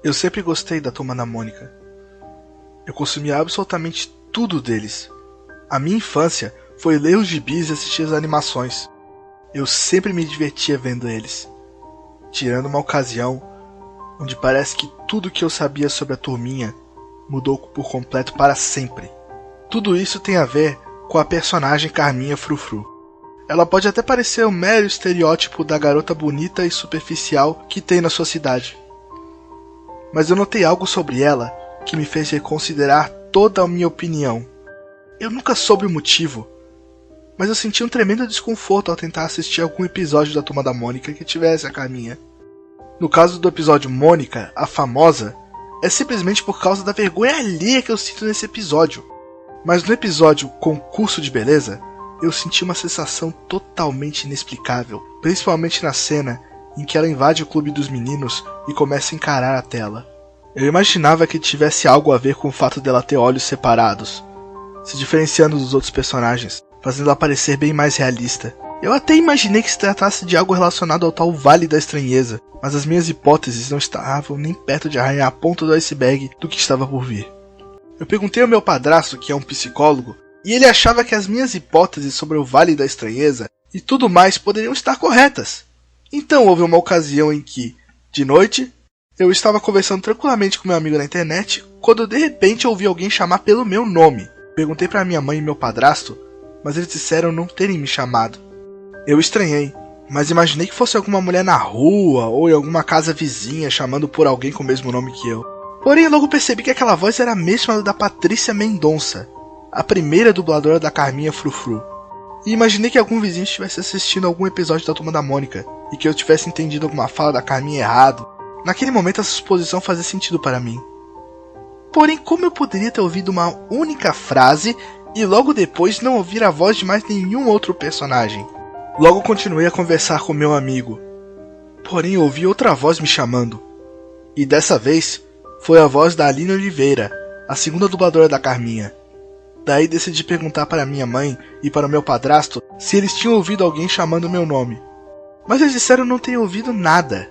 Eu sempre gostei da Turma da Mônica. Eu consumia absolutamente tudo deles. A minha infância foi ler os gibis e assistir as animações. Eu sempre me divertia vendo eles. Tirando uma ocasião onde parece que tudo que eu sabia sobre a turminha mudou por completo para sempre. Tudo isso tem a ver com a personagem Carminha Frufru. Ela pode até parecer o mero estereótipo da garota bonita e superficial que tem na sua cidade. Mas eu notei algo sobre ela que me fez reconsiderar toda a minha opinião. Eu nunca soube o motivo, mas eu senti um tremendo desconforto ao tentar assistir algum episódio da Turma da Mônica que tivesse a Carminha. No caso do episódio Mônica, a famosa, é simplesmente por causa da vergonha alheia que eu sinto nesse episódio. Mas no episódio Concurso de Beleza, eu senti uma sensação totalmente inexplicável, principalmente na cena em que ela invade o clube dos meninos e começa a encarar a tela. Eu imaginava que tivesse algo a ver com o fato dela ter olhos separados, se diferenciando dos outros personagens, fazendo ela parecer bem mais realista. Eu até imaginei que se tratasse de algo relacionado ao tal Vale da Estranheza, mas as minhas hipóteses não estavam nem perto de arranhar a ponta do iceberg do que estava por vir. Eu perguntei ao meu padrasto, que é um psicólogo, e ele achava que as minhas hipóteses sobre o Vale da Estranheza e tudo mais poderiam estar corretas. Então houve uma ocasião em que, de noite, eu estava conversando tranquilamente com meu amigo na internet, quando de repente ouvi alguém chamar pelo meu nome. Perguntei para minha mãe e meu padrasto, mas eles disseram não terem me chamado. Eu estranhei, mas imaginei que fosse alguma mulher na rua ou em alguma casa vizinha chamando por alguém com o mesmo nome que eu. Porém, logo percebi que aquela voz era a mesma da Patrícia Mendonça, a primeira dubladora da Carminha Frufru. E imaginei que algum vizinho estivesse assistindo algum episódio da Turma da Mônica e que eu tivesse entendido alguma fala da Carminha errado. Naquele momento essa suposição fazia sentido para mim. Porém, como eu poderia ter ouvido uma única frase e logo depois não ouvir a voz de mais nenhum outro personagem? Logo continuei a conversar com meu amigo. Porém, ouvi outra voz me chamando. E dessa vez, foi a voz da Aline Oliveira, a segunda dubladora da Carminha. Daí decidi perguntar para minha mãe e para o meu padrasto se eles tinham ouvido alguém chamando meu nome. Mas eles disseram não ter ouvido nada.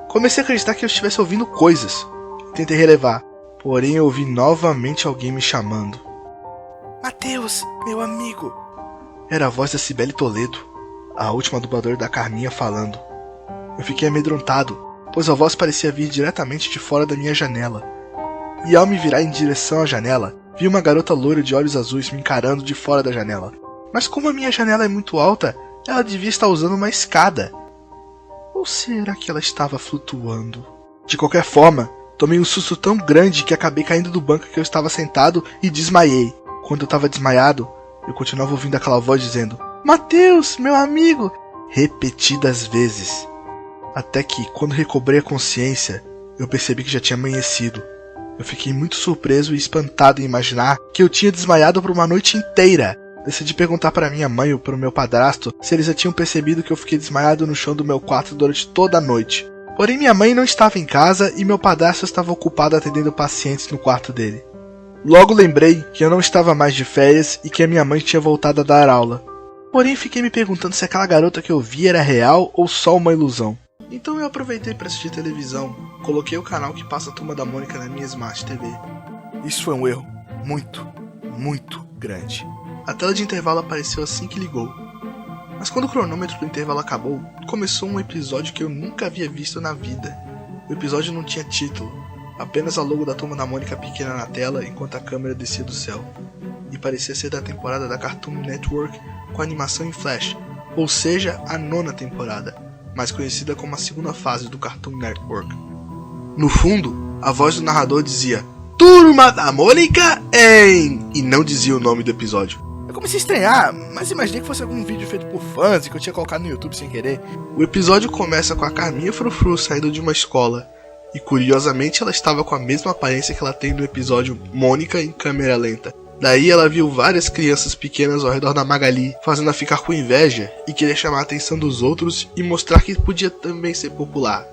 Comecei a acreditar que eu estivesse ouvindo coisas. Tentei relevar, porém eu ouvi novamente alguém me chamando. Mateus, meu amigo! Era a voz da Cibele Toledo, a última dubladora da Carminha falando. Eu fiquei amedrontado, pois a voz parecia vir diretamente de fora da minha janela. E ao me virar em direção à janela, vi uma garota loira de olhos azuis me encarando de fora da janela. Mas como a minha janela é muito alta, ela devia estar usando uma escada. Ou será que ela estava flutuando? De qualquer forma, tomei um susto tão grande que acabei caindo do banco que eu estava sentado e desmaiei. Quando eu estava desmaiado, eu continuava ouvindo aquela voz dizendo: Mateus, meu amigo! Repetidas vezes. Até que, quando recobrei a consciência, eu percebi que já tinha amanhecido. Eu fiquei muito surpreso e espantado em imaginar que eu tinha desmaiado por uma noite inteira. Decidi perguntar para minha mãe ou para o meu padrasto se eles já tinham percebido que eu fiquei desmaiado no chão do meu quarto durante toda a noite. Porém, minha mãe não estava em casa e meu padrasto estava ocupado atendendo pacientes no quarto dele. Logo lembrei que eu não estava mais de férias e que a minha mãe tinha voltado a dar aula. Porém, fiquei me perguntando se aquela garota que eu vi era real ou só uma ilusão. Então eu aproveitei para assistir televisão, coloquei o canal que passa a Turma da Mônica na minha Smart TV. Isso foi um erro muito, muito grande. A tela de intervalo apareceu assim que ligou. Mas quando o cronômetro do intervalo acabou, começou um episódio que eu nunca havia visto na vida. O episódio não tinha título, apenas a logo da Turma da Mônica pequena na tela enquanto a câmera descia do céu. E parecia ser da temporada da Cartoon Network com animação em flash, ou seja, a 9ª temporada, mais conhecida como a segunda fase do Cartoon Network. No fundo, a voz do narrador dizia Turma da Mônica em... e não dizia o nome do episódio. Eu comecei a estranhar, mas imaginei que fosse algum vídeo feito por fãs e que eu tinha colocado no YouTube sem querer. O episódio começa com a Carminha Frufru saindo de uma escola, e curiosamente ela estava com a mesma aparência que ela tem no episódio Mônica em câmera lenta. Daí ela viu várias crianças pequenas ao redor da Magali, fazendo-a ficar com inveja e querer chamar a atenção dos outros e mostrar que podia também ser popular.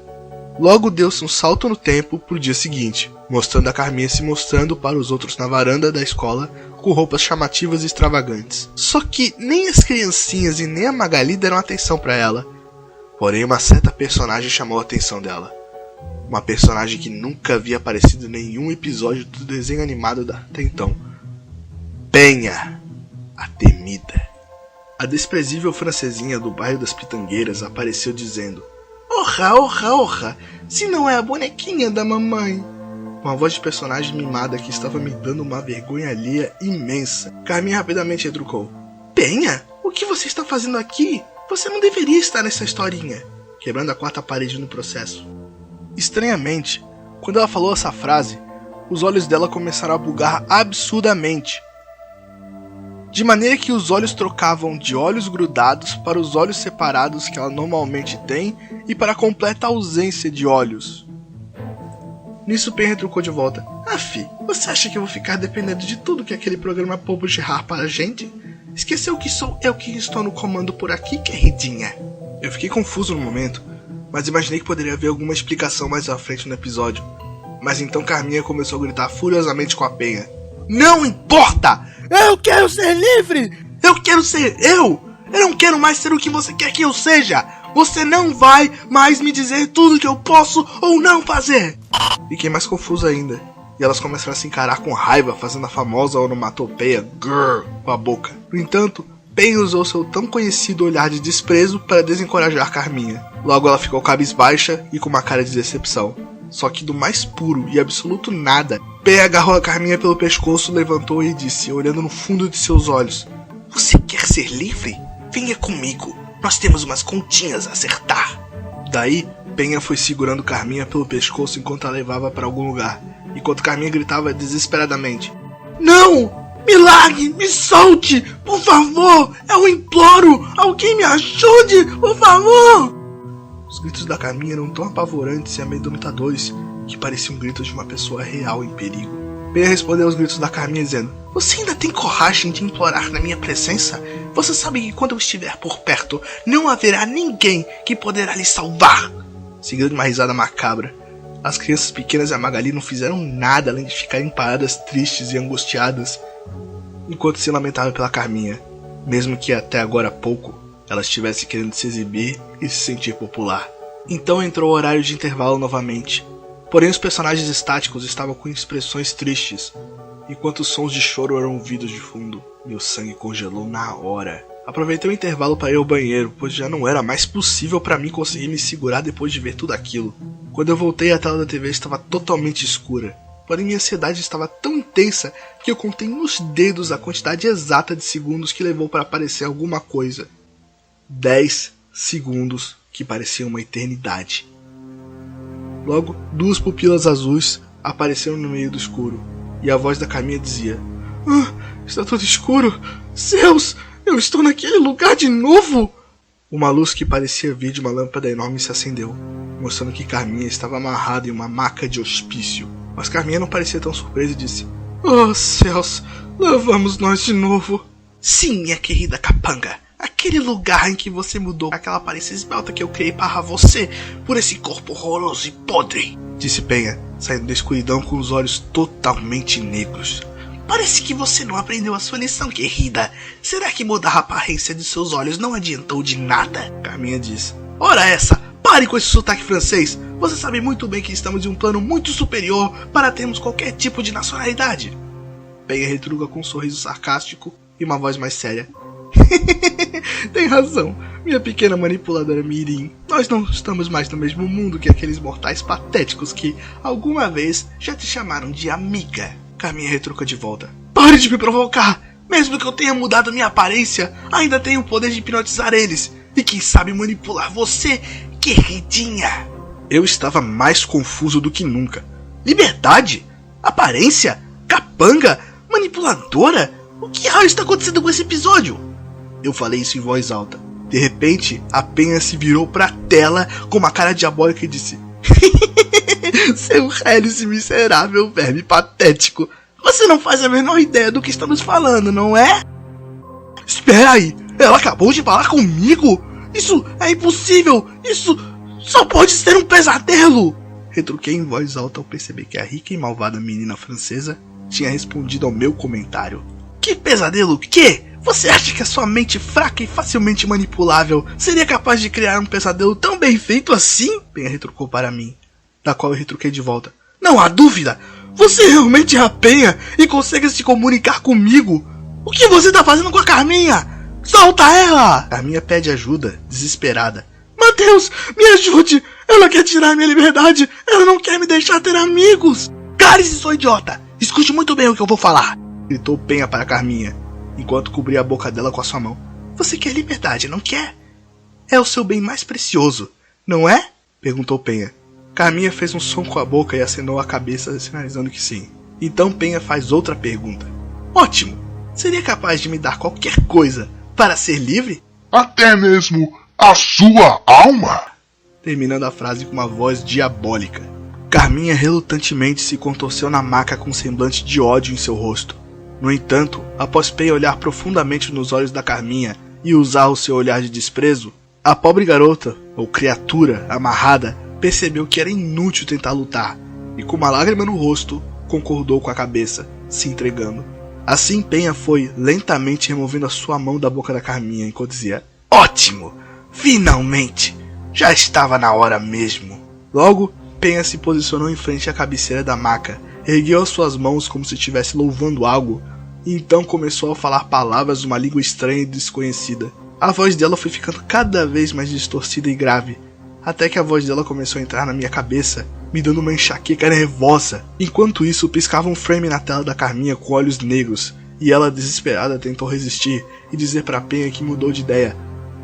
Logo deu-se um salto no tempo pro dia seguinte, mostrando a Carminha se mostrando para os outros na varanda da escola com roupas chamativas e extravagantes. Só que nem as criancinhas e nem a Magali deram atenção para ela. Porém, uma certa personagem chamou a atenção dela. uma personagem que nunca havia aparecido em nenhum episódio do desenho animado até então. Penha, a temida. A desprezível francesinha do bairro das Pitangueiras apareceu dizendo: "Orra, orra, orra, se não é a bonequinha da mamãe." Com a voz de personagem mimada que estava me dando uma vergonha alheia imensa. Carminha rapidamente retrucou: "Penha, o que você está fazendo aqui? Você não deveria estar nessa historinha." Quebrando a quarta parede no processo. Estranhamente, quando ela falou essa frase, os olhos dela começaram a bugar absurdamente. De maneira que os olhos trocavam de olhos grudados para os olhos separados que ela normalmente tem e para a completa ausência de olhos. Nisso Penha retrucou de volta: "Afi, você acha que eu vou ficar dependendo de tudo que aquele programa bobo gerrar para a gente? Esqueceu que sou eu que estou no comando por aqui, queridinha?" Eu fiquei confuso no momento, mas imaginei que poderia haver alguma explicação mais à frente no episódio. Mas então Carminha começou a gritar furiosamente com a Penha: "Não importa! Eu quero ser livre! Eu quero ser eu! Eu não quero mais ser o que você quer que eu seja! Você não vai mais me dizer tudo que eu posso ou não fazer!" Fiquei mais confuso ainda, e elas começaram a se encarar com raiva, fazendo a famosa onomatopeia grrr com a boca. No entanto, Penha usou seu tão conhecido olhar de desprezo para desencorajar Carminha. Logo ela ficou cabisbaixa e com uma cara de decepção. Só que do mais puro e absoluto nada, Penha agarrou a Carminha pelo pescoço, levantou e disse, olhando no fundo de seus olhos: "Você quer ser livre? Venha comigo, nós temos umas continhas a acertar." Daí, Penha foi segurando Carminha pelo pescoço enquanto a levava para algum lugar, enquanto Carminha gritava desesperadamente: "Não! Me largue! Me solte! Por favor! Eu imploro! Alguém me ajude! Por favor!" Os gritos da Carminha eram tão apavorantes e amedrontadores que pareciam gritos de uma pessoa real em perigo. Penha respondeu aos gritos da Carminha dizendo: "Você ainda tem coragem de implorar na minha presença? Você sabe que quando eu estiver por perto, não haverá ninguém que poderá lhe salvar." Seguindo de uma risada macabra, as crianças pequenas e a Magali não fizeram nada além de ficarem paradas tristes e angustiadas, enquanto se lamentavam pela Carminha, mesmo que até agora há pouco ela estivesse querendo se exibir e se sentir popular. Então entrou o horário de intervalo novamente, porém os personagens estáticos estavam com expressões tristes, enquanto os sons de choro eram ouvidos de fundo. Meu sangue congelou na hora. Aproveitei o intervalo para ir ao banheiro, pois já não era mais possível para mim conseguir me segurar depois de ver tudo aquilo. Quando eu voltei, a tela da TV estava totalmente escura. Porém minha ansiedade estava tão intensa que eu contei nos dedos a quantidade exata de segundos que levou para aparecer alguma coisa. 10 segundos que pareciam uma eternidade. Logo, 2 pupilas azuis apareceram no meio do escuro, e a voz da Carminha dizia: "Ah, está tudo escuro! Céus, eu estou naquele lugar de novo!" Uma luz que parecia vir de uma lâmpada enorme se acendeu, mostrando que Carminha estava amarrada em uma maca de hospício. Mas Carminha não parecia tão surpresa e disse: "Oh céus, lá vamos nós de novo." "Sim, minha querida capanga, aquele lugar em que você mudou aquela aparência esbelta que eu criei para você por esse corpo horroroso e podre," disse Penha, saindo da escuridão com os olhos totalmente negros. "Parece que você não aprendeu a sua lição, querida. Será que mudar a aparência de seus olhos não adiantou de nada?" Carminha disse: "Ora essa, pare com esse sotaque francês. Você sabe muito bem que estamos em um plano muito superior para termos qualquer tipo de nacionalidade." Penha retruca com um sorriso sarcástico e uma voz mais séria: "Tem razão, minha pequena manipuladora Mirim. Nós não estamos mais no mesmo mundo que aqueles mortais patéticos que alguma vez já te chamaram de amiga." Carminha retruca de volta: "Pare de me provocar! Mesmo que eu tenha mudado minha aparência, ainda tenho o poder de hipnotizar eles. E quem sabe manipular você, queridinha." Eu estava mais confuso do que nunca. Liberdade? Aparência? Capanga? Manipuladora? O que raio está acontecendo com esse episódio? Eu falei isso em voz alta. De repente, a Penha se virou para a tela com uma cara diabólica e disse: "Seu hélice miserável verme patético. Você não faz a menor ideia do que estamos falando, não é?" "Espera aí, ela acabou de falar comigo? Isso é impossível! Isso só pode ser um pesadelo!" Retruquei em voz alta ao perceber que a rica e malvada menina francesa tinha respondido ao meu comentário. "Que pesadelo o quê? Você acha que a sua mente fraca e facilmente manipulável seria capaz de criar um pesadelo tão bem feito assim?" Penha retrucou para mim. da qual eu retruquei de volta. Não há dúvida! Você realmente é a Penha e consegue se comunicar comigo? O que você tá fazendo com a Carminha? Solta ela! Carminha pede ajuda, desesperada. Mateus, me ajude! Ela quer tirar minha liberdade! Ela não quer me deixar ter amigos! Cale-se, sua idiota! Escute muito bem o que eu vou falar! Gritou Penha para Carminha, enquanto cobria a boca dela com a sua mão. Você quer liberdade, não quer? É o seu bem mais precioso, não é? Perguntou Penha. Carminha fez um som com a boca e acenou a cabeça, sinalizando que sim. Então Penha faz outra pergunta. Ótimo! Seria capaz de me dar qualquer coisa para ser livre? Até mesmo a sua alma? Terminando a frase com uma voz diabólica. Carminha relutantemente se contorceu na maca com um semblante de ódio em seu rosto. No entanto, após Penha olhar profundamente nos olhos da Carminha e usar o seu olhar de desprezo, a pobre garota, ou criatura, amarrada, percebeu que era inútil tentar lutar, e com uma lágrima no rosto, concordou com a cabeça, se entregando. Assim Penha foi, lentamente removendo a sua mão da boca da Carminha, enquanto dizia: Ótimo! Finalmente! Já estava na hora mesmo! Logo, Penha se posicionou em frente à cabeceira da maca, ergueu as suas mãos como se estivesse louvando algo, e então começou a falar palavras numa língua estranha e desconhecida. A voz dela foi ficando cada vez mais distorcida e grave, até que a voz dela começou a entrar na minha cabeça, me dando uma enxaqueca nervosa. Enquanto isso, piscava um frame na tela da Carminha com olhos negros, e ela, desesperada, tentou resistir e dizer para Penha que mudou de ideia,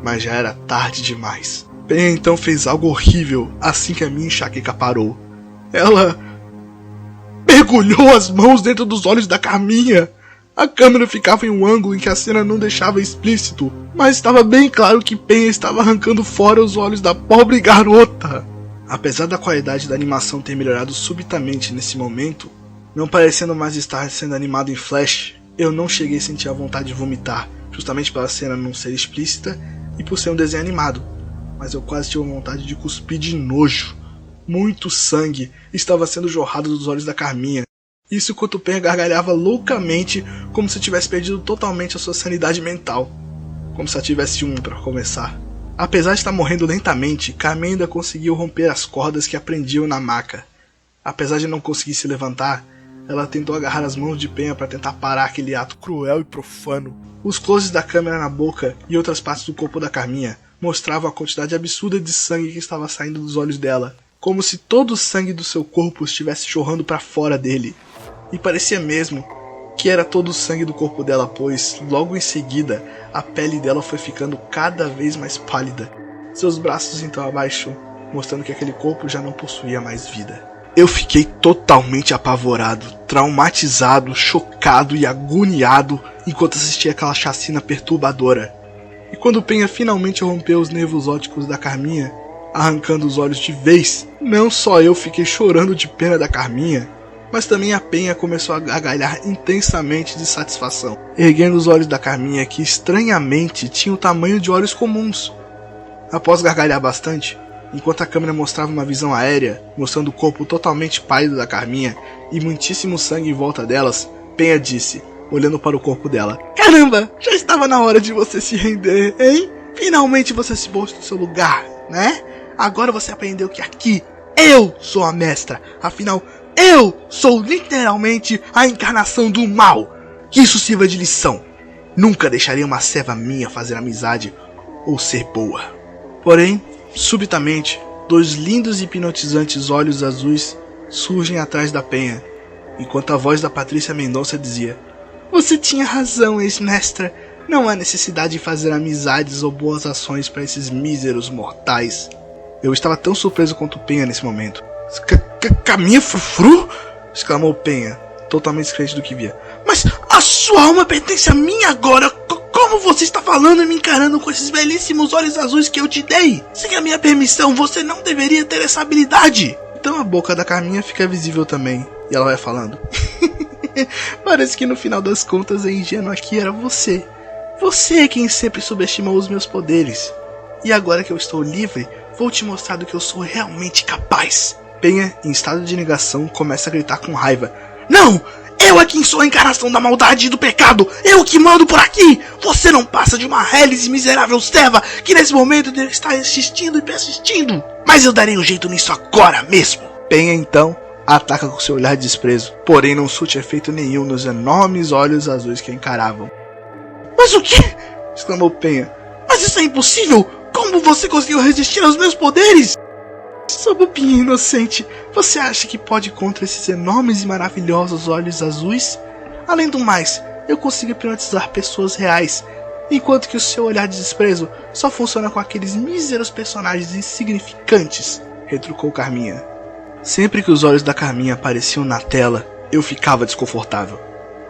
mas já era tarde demais. Penha então fez algo horrível assim que a minha enxaqueca parou. Ela mergulhou as mãos dentro dos olhos da Carminha. A câmera ficava em um ângulo em que a cena não deixava explícito, mas estava bem claro que Penha estava arrancando fora os olhos da pobre garota. Apesar da qualidade da animação ter melhorado subitamente nesse momento, não parecendo mais estar sendo animado em flash, eu não cheguei a sentir a vontade de vomitar, justamente pela cena não ser explícita e por ser um desenho animado, mas eu quase tive vontade de cuspir de nojo. Muito sangue estava sendo jorrado dos olhos da Carminha. Isso enquanto Penha gargalhava loucamente, como se tivesse perdido totalmente a sua sanidade mental. Como se ela tivesse uma para começar. Apesar de estar morrendo lentamente, Carminha ainda conseguiu romper as cordas que a prendiam na maca. Apesar de não conseguir se levantar, ela tentou agarrar as mãos de Penha para tentar parar aquele ato cruel e profano. Os closes da câmera na boca e outras partes do corpo da Carminha mostravam a quantidade absurda de sangue que estava saindo dos olhos dela, como se todo o sangue do seu corpo estivesse jorrando para fora dele. E parecia mesmo que era todo o sangue do corpo dela, pois, logo em seguida, a pele dela foi ficando cada vez mais pálida. Seus braços então abaixou, mostrando que aquele corpo já não possuía mais vida. Eu fiquei totalmente apavorado, traumatizado, chocado e agoniado enquanto assistia aquela chacina perturbadora. E quando Penha finalmente rompeu os nervos ópticos da Carminha, arrancando os olhos de vez, não só eu fiquei chorando de pena da Carminha, mas também a Penha começou a gargalhar intensamente de satisfação, erguendo os olhos da Carminha que estranhamente tinham o tamanho de olhos comuns. Após gargalhar bastante, enquanto a câmera mostrava uma visão aérea, mostrando o corpo totalmente pálido da Carminha e muitíssimo sangue em volta delas, Penha disse, olhando para o corpo dela: Caramba, já estava na hora de você se render, hein? Finalmente você se pôs no seu lugar, né? Agora você aprendeu que aqui eu sou a mestra, afinal eu sou literalmente a encarnação do mal. Que isso sirva de lição. Nunca deixaria uma serva minha fazer amizade ou ser boa. Porém, subitamente, dois lindos e hipnotizantes olhos azuis surgem atrás da Penha, enquanto a voz da Patrícia Mendonça dizia: Você tinha razão, ex-mestra. Não há necessidade de fazer amizades ou boas ações para esses míseros mortais. Eu estava tão surpreso quanto Penha nesse momento. Caminha frufru? Exclamou Penha, totalmente descrente do que via. Mas a sua alma pertence a mim agora. Como você está falando e me encarando com esses belíssimos olhos azuis que eu te dei? Sem a minha permissão, você não deveria ter essa habilidade. Então a boca da Carminha fica visível também, e ela vai falando: Parece que no final das contas a ingênua aqui era você. Você é quem sempre subestimou os meus poderes. E agora que eu estou livre, vou te mostrar do que eu sou realmente capaz. Penha, em estado de negação, começa a gritar com raiva: Não! Eu é quem sou a encarnação da maldade e do pecado! Eu que mando por aqui! Você não passa de uma reles e miserável serva que nesse momento deve estar existindo e persistindo! Mas eu darei um jeito nisso agora mesmo! Penha então ataca com seu olhar de desprezo, porém não surte efeito nenhum nos enormes olhos azuis que a encaravam. Mas o quê? Exclamou Penha. Mas isso é impossível! Como você conseguiu resistir aos meus poderes? Sua bobinha inocente, você acha que pode contra esses enormes e maravilhosos olhos azuis? Além do mais, eu consigo hipnotizar pessoas reais, enquanto que o seu olhar de desprezo só funciona com aqueles míseros personagens insignificantes, retrucou Carminha. Sempre que os olhos da Carminha apareciam na tela, eu ficava desconfortável.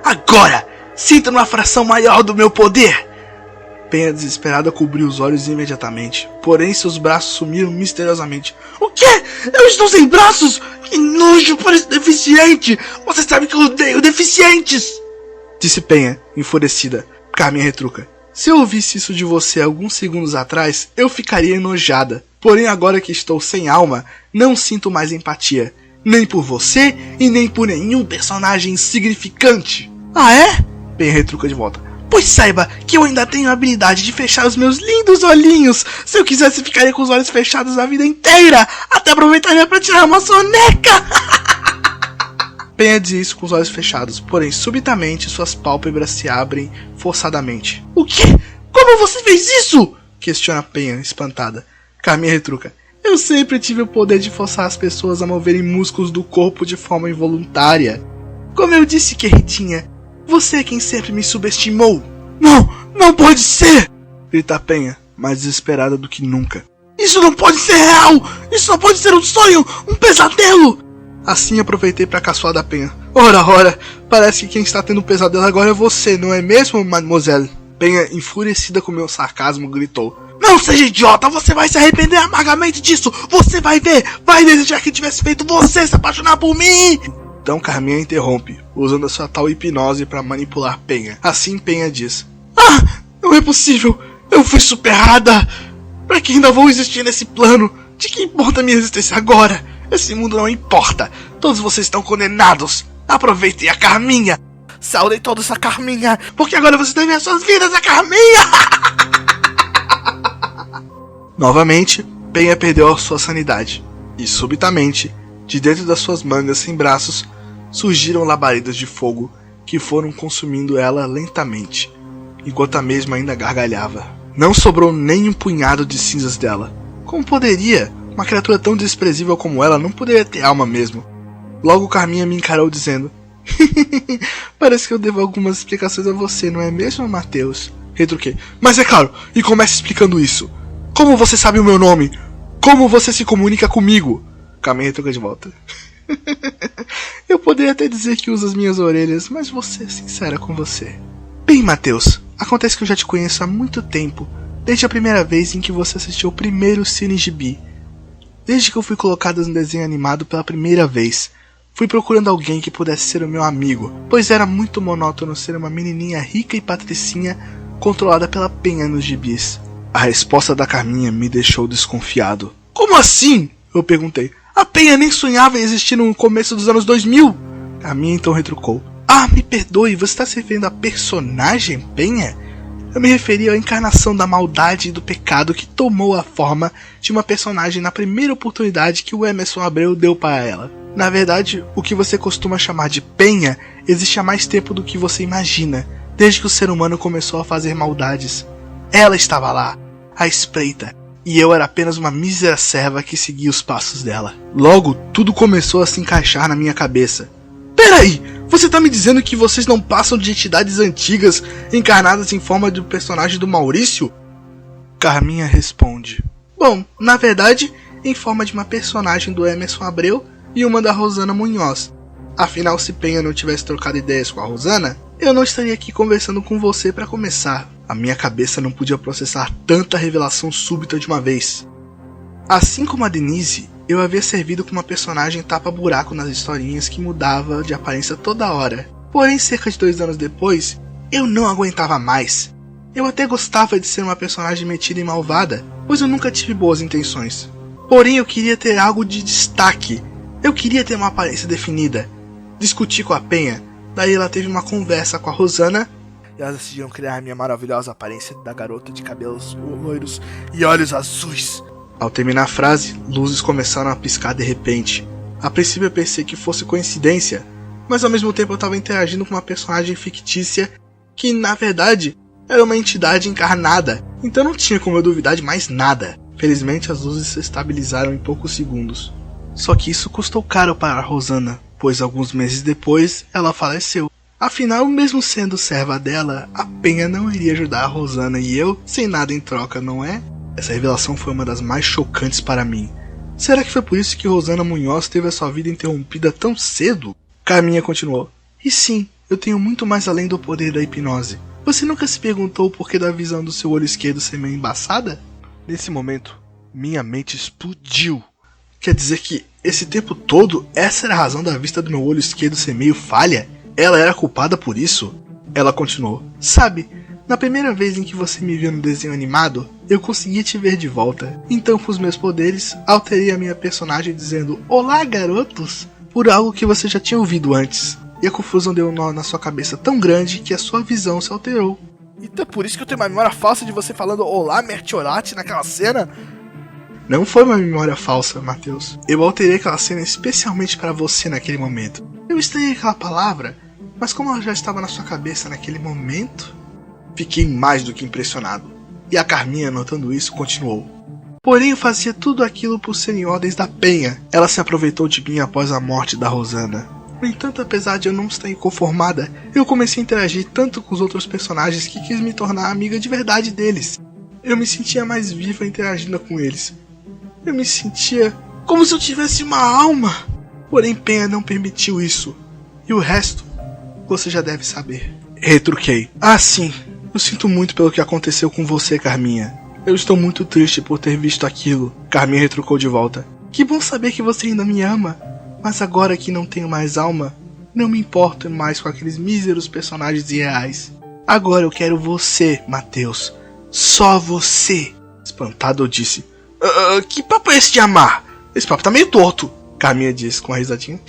Agora, sinta uma fração maior do meu poder! Penha desesperada cobriu os olhos imediatamente, porém seus braços sumiram misteriosamente. O quê? Eu estou sem braços? Que nojo para esse deficiente! Você sabe que eu odeio deficientes! Disse Penha, enfurecida. Carminha retruca. Se eu ouvisse isso de você alguns segundos atrás, eu ficaria enojada. Porém, agora que estou sem alma, não sinto mais empatia. Nem por você e nem por nenhum personagem insignificante. Ah, é? Penha retruca de volta. Pois saiba que eu ainda tenho a habilidade de fechar os meus lindos olhinhos. Se eu quisesse, ficaria com os olhos fechados a vida inteira. Até aproveitaria para tirar uma soneca. Penha diz isso com os olhos fechados, porém subitamente suas pálpebras se abrem forçadamente. O quê? Como você fez isso? Questiona Penha, espantada. Carminha retruca. Eu sempre tive o poder de forçar as pessoas a moverem músculos do corpo de forma involuntária. Como eu disse, queridinha, você é quem sempre me subestimou. Não pode ser! Grita Penha, mais desesperada do que nunca. Isso não pode ser real! Isso não pode ser um sonho! Um pesadelo! Assim aproveitei para caçoar da Penha. Ora, parece que quem está tendo um pesadelo agora é você, não é mesmo, mademoiselle? Penha, enfurecida com meu sarcasmo, gritou. Não seja idiota, você vai se arrepender amargamente disso! Você vai desejar que tivesse feito você se apaixonar por mim! Então Carminha interrompe, usando a sua tal hipnose para manipular Penha. Assim Penha diz. Não é possível! Eu fui superada! Pra que ainda vou existir nesse plano? De que importa a minha existência agora? Esse mundo não importa! Todos vocês estão condenados! Aproveitem a Carminha! Saudem todos a Carminha! Porque agora vocês devem as suas vidas a Carminha! Novamente, Penha perdeu a sua sanidade. E subitamente, de dentro das suas mangas sem braços, surgiram labaredas de fogo que foram consumindo ela lentamente, enquanto a mesma ainda gargalhava. Não sobrou nem um punhado de cinzas dela. Como poderia? Uma criatura tão desprezível como ela não poderia ter alma mesmo. Logo Carminha me encarou dizendo. Parece que eu devo algumas explicações a você, não é mesmo, Mateus? Retruquei. Mas é claro, e comece explicando isso. Como você sabe o meu nome? Como você se comunica comigo? Carminha retruca de volta. Eu poderia até dizer que usa as minhas orelhas, mas vou ser sincera com você. Bem, Mateus, acontece que eu já te conheço há muito tempo, desde a primeira vez em que você assistiu o primeiro Cine Gibi. Desde que eu fui colocada no desenho animado pela primeira vez, fui procurando alguém que pudesse ser o meu amigo, pois era muito monótono ser uma menininha rica e patricinha controlada pela Penha nos gibis. A resposta da Carminha me deixou desconfiado. Como assim? Eu perguntei. A Penha nem sonhava em existir no começo dos anos 2000. Carminha então retrucou. Me perdoe, você está se referindo à personagem Penha? Eu me referi à encarnação da maldade e do pecado que tomou a forma de uma personagem na primeira oportunidade que o Emerson Abreu deu para ela. Na verdade, o que você costuma chamar de Penha existe há mais tempo do que você imagina, desde que o ser humano começou a fazer maldades. Ela estava lá, à espreita, e eu era apenas uma mísera serva que seguia os passos dela. Logo, tudo começou a se encaixar na minha cabeça. Peraí, você tá me dizendo que vocês não passam de entidades antigas encarnadas em forma do personagem do Maurício? Carminha responde. Bom, na verdade, em forma de uma personagem do Emerson Abreu e uma da Rosana Munhoz. Afinal, se Penha não tivesse trocado ideias com a Rosana, eu não estaria aqui conversando com você para começar. A minha cabeça não podia processar tanta revelação súbita de uma vez. Assim como a Denise, eu havia servido como uma personagem tapa-buraco nas historinhas que mudava de aparência toda hora. Porém, cerca de 2 anos depois, eu não aguentava mais. Eu até gostava de ser uma personagem metida e malvada, pois eu nunca tive boas intenções. Porém, eu queria ter algo de destaque. Eu queria ter uma aparência definida. Discuti com a Penha, daí ela teve uma conversa com a Rosana, e elas decidiram criar minha maravilhosa aparência da garota de cabelos loiros e olhos azuis. Ao terminar a frase, luzes começaram a piscar de repente. A princípio eu pensei que fosse coincidência, mas ao mesmo tempo eu estava interagindo com uma personagem fictícia que, na verdade, era uma entidade encarnada, então não tinha como eu duvidar de mais nada. Felizmente as luzes se estabilizaram em poucos segundos. Só que isso custou caro para a Rosana, pois alguns meses depois ela faleceu. Afinal, mesmo sendo serva dela, a Penha não iria ajudar a Rosana e eu, sem nada em troca, não é? Essa revelação foi uma das mais chocantes para mim. Será que foi por isso que Rosana Munhoz teve a sua vida interrompida tão cedo? Carminha continuou. E sim, eu tenho muito mais além do poder da hipnose. Você nunca se perguntou o porquê da visão do seu olho esquerdo ser meio embaçada? Nesse momento, minha mente explodiu. Quer dizer que, esse tempo todo, essa era a razão da vista do meu olho esquerdo ser meio falha? Ela era culpada por isso? Ela continuou. Sabe, na primeira vez em que você me viu no desenho animado, eu consegui te ver de volta. Então, com os meus poderes, alterei a minha personagem dizendo Olá, garotos! Por algo que você já tinha ouvido antes. E a confusão deu um nó na sua cabeça tão grande que a sua visão se alterou. Então é por isso que eu tenho uma memória falsa de você falando Olá, Mertiolate naquela cena? Não foi uma memória falsa, Matheus. Eu alterei aquela cena especialmente para você naquele momento. Eu estranhei aquela palavra, mas como ela já estava na sua cabeça naquele momento, fiquei mais do que impressionado. E a Carminha, notando isso, continuou. Porém, eu fazia tudo aquilo por serem ordens da Penha. Ela se aproveitou de mim após a morte da Rosana. No entanto, apesar de eu não estar inconformada, eu comecei a interagir tanto com os outros personagens que quis me tornar amiga de verdade deles. Eu me sentia mais viva interagindo com eles. Eu me sentia como se eu tivesse uma alma. Porém, Penha não permitiu isso. E o resto, você já deve saber. Retruquei. Ah, sim. Eu sinto muito pelo que aconteceu com você, Carminha. Eu estou muito triste por ter visto aquilo. Carminha retrucou de volta. Que bom saber que você ainda me ama. Mas agora que não tenho mais alma, não me importo mais com aqueles míseros personagens irreais. Agora eu quero você, Matheus. Só você. Espantado eu disse. Que papo é esse de amar? Esse papo tá meio torto. Carminha disse com uma risadinha.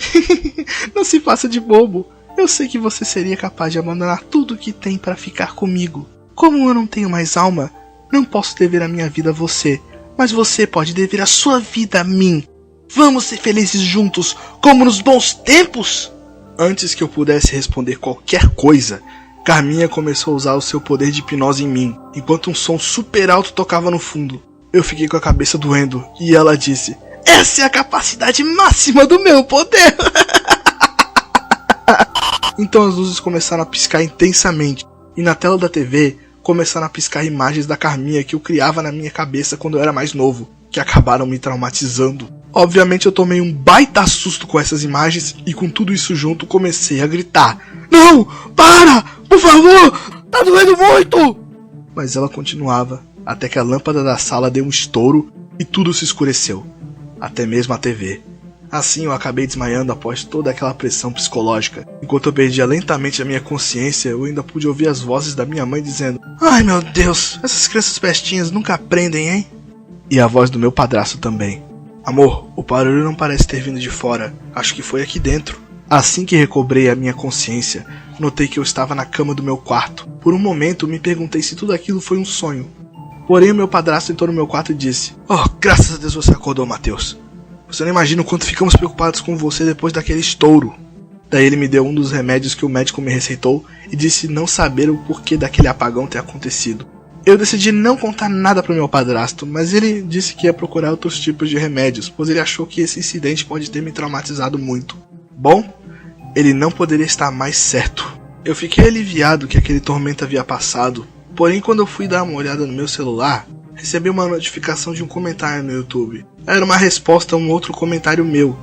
Não se faça de bobo. Eu sei que você seria capaz de abandonar tudo que tem para ficar comigo. Como eu não tenho mais alma, não posso dever a minha vida a você. Mas você pode dever a sua vida a mim. Vamos ser felizes juntos, como nos bons tempos? Antes que eu pudesse responder qualquer coisa, Carminha começou a usar o seu poder de hipnose em mim, enquanto um som super alto tocava no fundo. Eu fiquei com a cabeça doendo, e ela disse, essa é a capacidade máxima do meu poder! Então as luzes começaram a piscar intensamente, e na tela da TV começaram a piscar imagens da Carminha que eu criava na minha cabeça quando eu era mais novo, que acabaram me traumatizando. Obviamente eu tomei um baita susto com essas imagens e com tudo isso junto comecei a gritar. Não! Para! Por favor! Tá doendo muito! Mas ela continuava, até que a lâmpada da sala deu um estouro e tudo se escureceu. Até mesmo a TV. Assim eu acabei desmaiando após toda aquela pressão psicológica. Enquanto eu perdia lentamente a minha consciência, eu ainda pude ouvir as vozes da minha mãe dizendo Ai meu Deus, essas crianças pestinhas nunca aprendem, hein? E a voz do meu padrasto também. Amor, o barulho não parece ter vindo de fora, acho que foi aqui dentro. Assim que recobrei a minha consciência, notei que eu estava na cama do meu quarto. Por um momento me perguntei se tudo aquilo foi um sonho. Porém o meu padrasto entrou no meu quarto e disse Oh, graças a Deus você acordou, Matheus. Você não imagina o quanto ficamos preocupados com você depois daquele estouro. Daí ele me deu um dos remédios que o médico me receitou e disse não saber o porquê daquele apagão ter acontecido. Eu decidi não contar nada para o meu padrasto, mas ele disse que ia procurar outros tipos de remédios, pois ele achou que esse incidente pode ter me traumatizado muito. Bom, ele não poderia estar mais certo. Eu fiquei aliviado que aquele tormento havia passado, porém quando eu fui dar uma olhada no meu celular, recebi uma notificação de um comentário no YouTube. Era uma resposta a um outro comentário meu.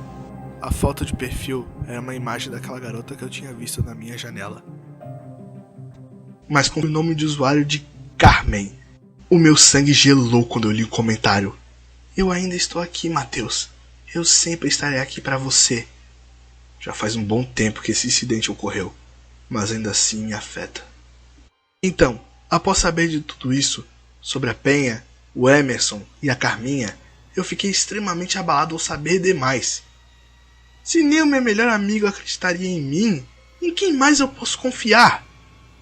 A foto de perfil era uma imagem daquela garota que eu tinha visto na minha janela, mas com o nome de usuário de Carmen. O meu sangue gelou quando eu li o comentário. Eu ainda estou aqui, Matheus. Eu sempre estarei aqui para você. Já faz um bom tempo que esse incidente ocorreu, mas ainda assim me afeta. Então, após saber de tudo isso, sobre a Penha, o Emerson e a Carminha, eu fiquei extremamente abalado ao saber demais. Se nem o meu melhor amigo acreditaria em mim, em quem mais eu posso confiar?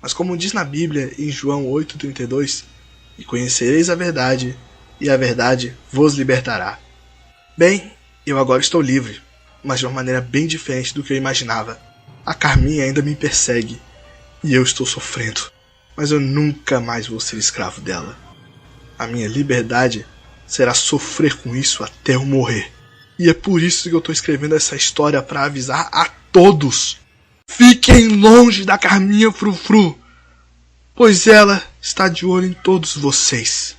Mas como diz na Bíblia, em João 8,32, e conhecereis a verdade, e a verdade vos libertará. Bem, eu agora estou livre. mas de uma maneira bem diferente do que eu imaginava. A Carminha ainda me persegue, e eu estou sofrendo, mas eu nunca mais vou ser escravo dela. A minha liberdade será sofrer com isso até eu morrer. E é por isso que eu estou escrevendo essa história, para avisar a todos: fiquem longe da Carminha Frufru, pois ela está de olho em todos vocês.